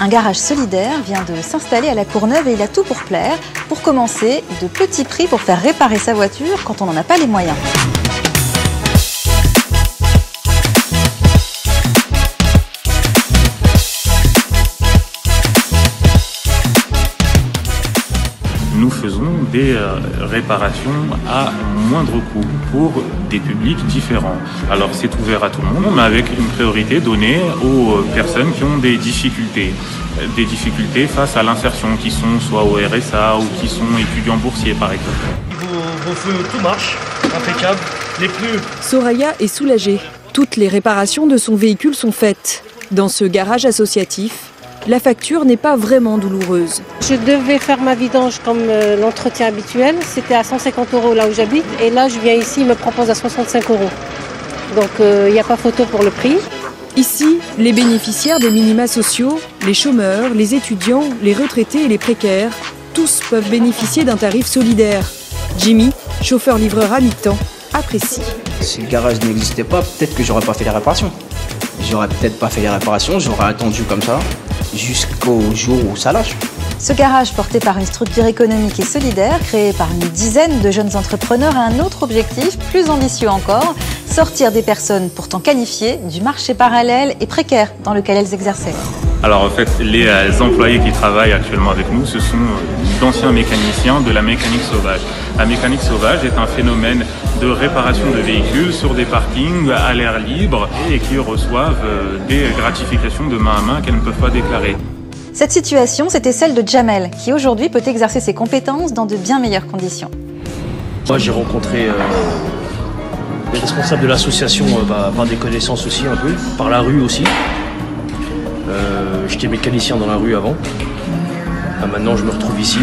Un garage solidaire vient de s'installer à La Courneuve et il a tout pour plaire. Pour commencer, de petits prix pour faire réparer sa voiture quand on n'en a pas les moyens. Nous faisons des réparations à moindre coût pour des publics différents. Alors c'est ouvert à tout le monde, mais avec une priorité donnée aux personnes qui ont des difficultés face à l'insertion, qui sont soit au RSA ou qui sont étudiants boursiers par exemple. Vos feux, tout marche, impeccable. Les pneus. Soraya est soulagée. Toutes les réparations de son véhicule sont faites. Dans ce garage associatif, la facture n'est pas vraiment douloureuse. Je devais faire ma vidange comme l'entretien habituel. C'était à 150 € là où j'habite. Et là, je viens ici, ils me proposent à 65 €. Donc, il n'y a pas photo pour le prix. Ici, les bénéficiaires des minima sociaux, les chômeurs, les étudiants, les retraités et les précaires, tous peuvent bénéficier d'un tarif solidaire. Jimmy, chauffeur-livreur à mi-temps, apprécie. Si le garage n'existait pas, peut-être que j'aurais pas fait les réparations. J'aurais attendu comme ça jusqu'au jour où ça lâche. Ce garage porté par une structure économique et solidaire créée par une dizaine de jeunes entrepreneurs a un autre objectif, plus ambitieux encore, sortir des personnes pourtant qualifiées du marché parallèle et précaire dans lequel elles exerçaient. Alors en fait, les employés qui travaillent actuellement avec nous, ce sont d'anciens mécaniciens de la mécanique sauvage. La mécanique sauvage est un phénomène de réparation de véhicules sur des parkings à l'air libre et qui reçoivent des gratifications de main à main qu'elles ne peuvent pas déclarer. Cette situation, c'était celle de Jamel, qui aujourd'hui peut exercer ses compétences dans de bien meilleures conditions. Moi, j'ai rencontré les responsables de l'association par des connaissances aussi un peu, par la rue aussi. J'étais mécanicien dans la rue avant. Maintenant, je me retrouve ici.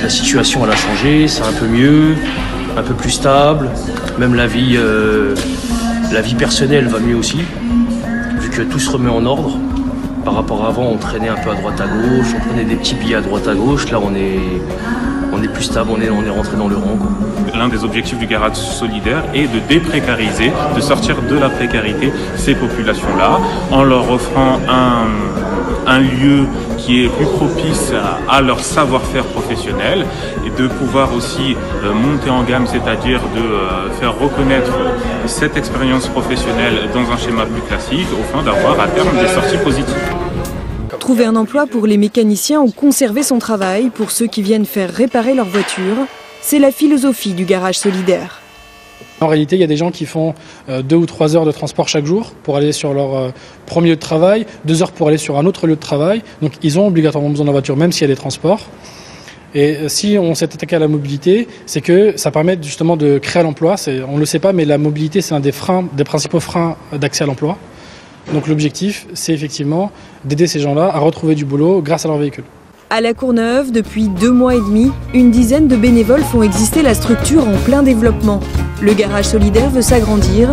La situation, elle a changé, c'est un peu mieux, un peu plus stable. Même la vie personnelle va mieux aussi, vu que tout se remet en ordre. Par rapport à avant, on traînait un peu à droite à gauche, on prenait des petits billets à droite à gauche. Là, on est plus stable, on est rentré dans le rang, quoi. L'un des objectifs du garage solidaire est de déprécariser, de sortir de la précarité ces populations-là, en leur offrant un lieu qui est plus propice à leur savoir-faire professionnel et de pouvoir aussi monter en gamme, c'est-à-dire de faire reconnaître cette expérience professionnelle dans un schéma plus classique, afin d'avoir à terme des sorties positives. Trouver un emploi pour les mécaniciens ou conserver son travail pour ceux qui viennent faire réparer leur voiture, c'est la philosophie du garage solidaire. En réalité, il y a des gens qui font 2 ou 3 heures de transport chaque jour pour aller sur leur premier lieu de travail, 2 heures pour aller sur un autre lieu de travail. Donc ils ont obligatoirement besoin de la voiture, même s'il y a des transports. Et si on s'est attaqué à la mobilité, c'est que ça permet justement de créer l'emploi. On ne le sait pas, mais la mobilité, c'est un des principaux freins d'accès à l'emploi. Donc l'objectif, c'est effectivement d'aider ces gens-là à retrouver du boulot grâce à leur véhicule. À La Courneuve, depuis 2 mois et demi, une dizaine de bénévoles font exister la structure en plein développement. Le garage solidaire veut s'agrandir